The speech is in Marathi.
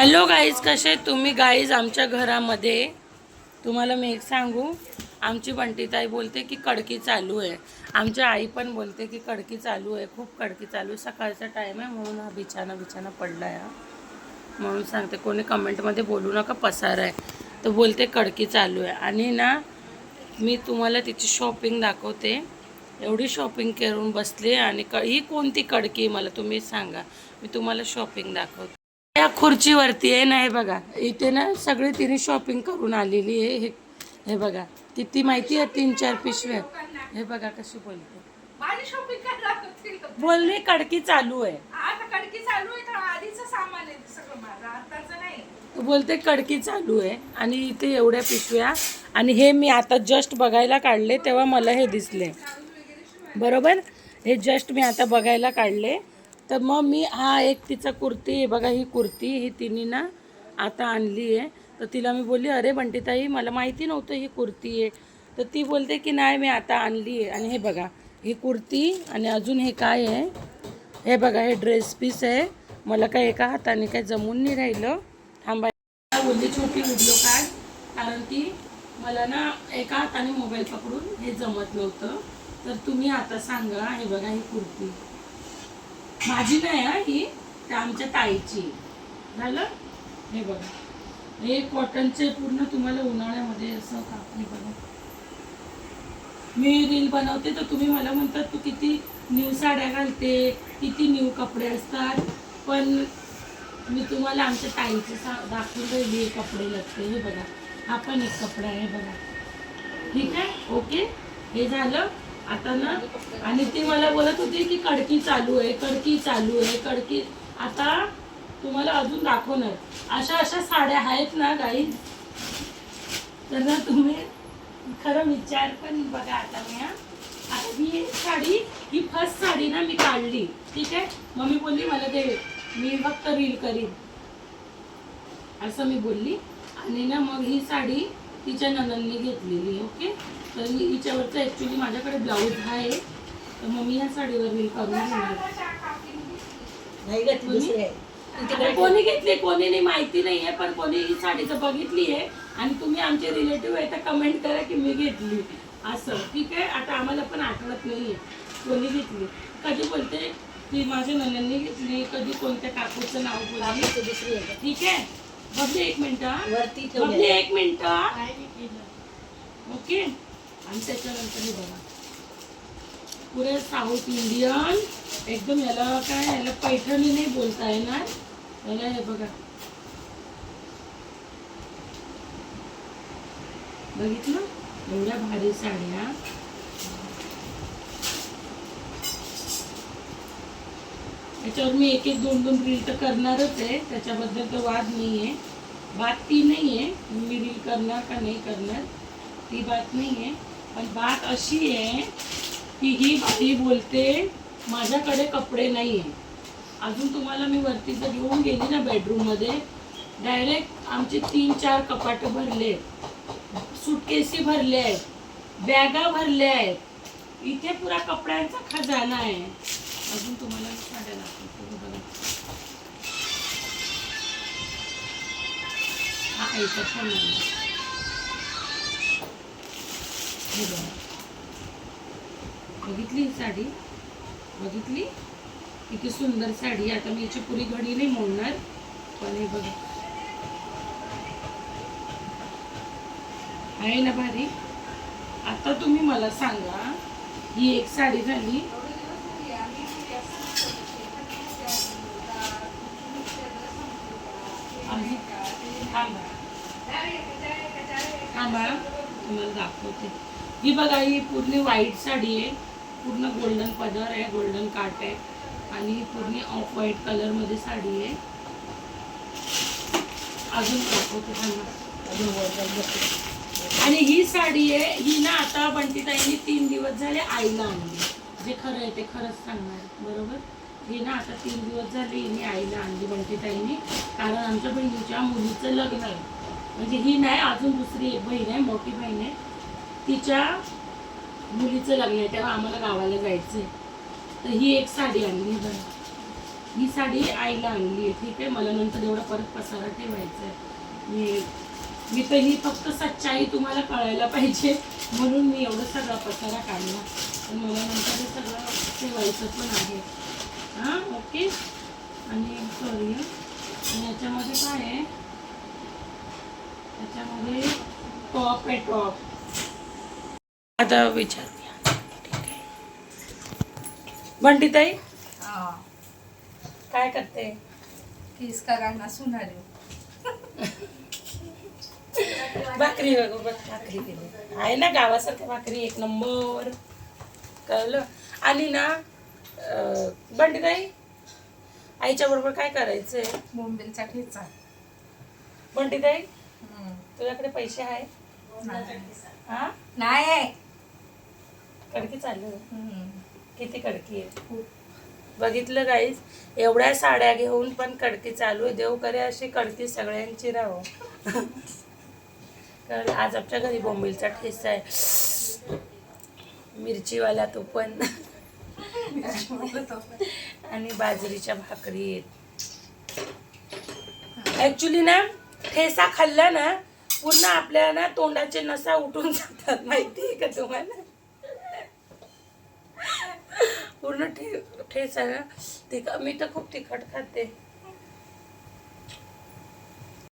हॅलो गाईज, कसे आहेत तुम्ही गाईज? आमच्या घरामध्ये तुम्हाला मी एक सांगू, आमची बंटीताई बोलते की कडकी चालू आहे. आमच्या आई पण बोलते की कडकी चालू आहे, खूप कडकी चालू आहे. सकाळचा टाईम आहे म्हणून हा बिछाना पडला आहे. म्हणून सांगते, कोणी कमेंटमध्ये बोलू नका पसार आहे. तर बोलते कडकी चालू आहे. आणि ना मी तुम्हाला तिची शॉपिंग दाखवते. एवढी शॉपिंग करून बसले. आणि ही कोणती कडकी मला तुम्ही सांगा, मी तुम्हाला शॉपिंग दाखवते. या खुर्चीवरती आहे ना, हे बघा इथे ना सगळी तिने शॉपिंग करून आलेली आहे. हे बघा किती माहिती आहे, 3-4 पिशव्या. हे बघा कशी बोलते, माझी शॉपिंग करायला बोलणे कडकी चालू आहे. आता कडकी चालू आहे तर आधीचं सामान आहे सगळं माझं, आताचं नाही. बोलते कडकी चालू आहे. आणि इथे एवढ्या पिशव्या. आणि हे मी आता जस्ट बघायला काढले तेव्हा मला हे दिसले, बरोबर. हे जस्ट मी आता बघायला काढले. तर मग मी हा एक तिचा कुर्ती आहे बघा, ही कुर्ती ही तिने ना आता आणली आहे. तर तिला मी बोलली, अरे बंटीताई मला माहिती नव्हतं ही कुर्ती आहे. तर ती बोलते की नाही मी आता आणली आहे. आणि हे बघा ही कुर्ती. आणि अजून हे काय आहे, हे बघा हे ड्रेस पीस आहे. मला काय एका हाताने काय जमून नाही राहिलं. थांबा बोलली छोटी व्हिडिओ काढ, कारण की मला ना एका हाताने मोबाईल पकडून हे जमत नव्हतं. तर तुम्ही आता सांगा. हे बघा ही कुर्ती माझी नाही आहे, ही त्या आमच्या ताईची झालं. हे बघा हे कॉटनचे पूर्ण तुम्हाला उन्हाळ्यामध्ये असं कापली बघा. मी रील बनवते तर तुम्ही मला म्हणतात तू किती न्यू साड्या घालते, किती न्यू कपडे असतात. पण मी तुम्हाला आमच्या ताईचे दाखवून राहिली कपडे लागते. हे बघा हा पण एक कपडा आहे बघा. ठीक आहे, ओके. हे झालं आता ना. आणि ती मला बोलत होती की कडकी चालू आहे, कडकी चालू आहे, कडकी. आता तुम्हाला अजून दाखवणार. अशा साड्या आहेत ना गाई, तर ना तुम्ही खरं विचार पण बघा. आता ही एक साडी, ही फर्स्ट साडी ना मी काढली. ठीक आहे, मम्मी बोलली मला दे, मी फक्त रील करीन असं मी बोलली. आणि ना मग ही साडी तिच्या ननंदनी घेतलेली. ओके. तर हिच्यावरचं ॲक्च्युली माझ्याकडे ब्लाऊज आहे, तर मग मी ह्या साडीवर रील करून घेणार. कोणी घेतली कोणी नाही माहिती नाही आहे, पण कोणी ही साडीचं बघितली आहे आणि तुम्ही आमचे रिलेटिव्ह आहे तर कमेंट करा की मी घेतली असं. ठीक आहे, आता आम्हाला पण आठवत नाही आहे कोणी घेतली. कधी बोलते की माझ्या ननंदनी घेतली, कधी कोणत्या काकूचं नाव बोलली दुसरी. ठीक आहे, बघले एक मिनटं वरती, बघले एक मिनटं. ओके. आणि त्याच्यानंतर हे बघा पुरे साऊथ इंडियन एकदम. याला काय, याला पैठणी नाही बोलता येणार याला. हे बघा बघितलं, एवढ्या भारी साड्या. याच्यावर मी एक 2 रील तर करणारच आहे, त्याच्याबद्दल तर वाद नाही आहे. बात ती नाही आहे मी रील करणार का नाही करणार, ती बात नाही आहे. पण बात अशी आहे की ही बाई बोलते माझ्याकडे कपडे नाही आहे. अजून तुम्हाला मी वरती जर घेऊन गेली ना बेडरूममध्ये, डायरेक्ट आमचे 3-4 कपाट भरले, सुटकेसी भरले आहेत, बॅगा भरल्या आहेत. इथे पुरा कपड्यांचा खजाना आहे. अजून तुम्हाला साड्या दाखवतो बघा. हा याचा पण हे बघा, बघितली ही साडी, बघितली किती सुंदर साडी. आता मी याची पुरी घडी नाही मोडणार, पण हे बघा आहे ना भारी. आता तुम्ही मला सांगा, ही एक साडी झाली. थांबा तुम्हाला दाखवते. ही बघा ही पूर्ण व्हाईट साडी आहे, पूर्ण गोल्डन पदर आहे, गोल्डन काट आहे. आणि ही पूर्ण ऑफ व्हाईट कलरमध्ये साडी आहे. अजून दाखवते थांबा. आणि ही साडी आहे, ही ना आता बंटीताईंनी 3 दिवस झाले आईला आणली. जे खरं आहे ते खरंच सांगणार, बरोबर. ही ना आता 3 दिवस झाले हिने आईला आणली बंटीताईंनी, कारण आमच्या बहिणीच्या मुलीचं लग्न आहे. म्हणजे ही नाही, अजून दुसरी एक बहीण आहे, मोठी बहीण आहे, तिच्या मुलीचं लग्न आहे, तेव्हा आम्हाला गावाला जायचं आहे. तर ही एक साडी आणली बघा. ही साडी आईला आणली आहे, ठीक आहे. मला नंतर एवढा परत पसारा ठेवायचा आहे. मी तर ही फक्त सच्चाई तुम्हाला कळायला पाहिजे म्हणून मी एवढं सगळा पसारा काढला. पण मला नंतर हे सगळं ठेवायचं पण आहे. हां, ओके. आणि करूया. आणि याच्यामध्ये काय आहे, त्याच्यामध्ये टॉप आहे, टॉप. आता विचारूया, ठीक आहे. बंटीताई काय करते? किसका गाणं सुनारे. भाकरी बघ, भाकरी केली आहे ना, गावासारख्या भाकरी, एक नंबर. कळलं. आणि ना बंटीताई, आईच्या बरोबर काय करायचंय? बोंबीलचा ठेचा. बंटीताई, तुझ्याकडे पैसे आहे? हा, नाही. कडकी चालू आहे. किती कडकी आहे बघितलं गाईस. एवढ्या साड्या घेऊन पण कडकी चालू आहे. देव करे अशी कडकी सगळ्यांची राहो. कारण आज आमच्या घरी बोंबीलचा ठेचा आहे, मिरचीवाला तो पण, आणि बाजरीच्या भाकरी आहेत. ऍक्च्युली ना ठेचा खाल्ला ना पूर्ण आपल्या ना तोंडाचे नसा उठून जातात, माहिती आहे का तुम्हाला? पूर्ण ठेचा ना. मी तर खूप तिखट खाते.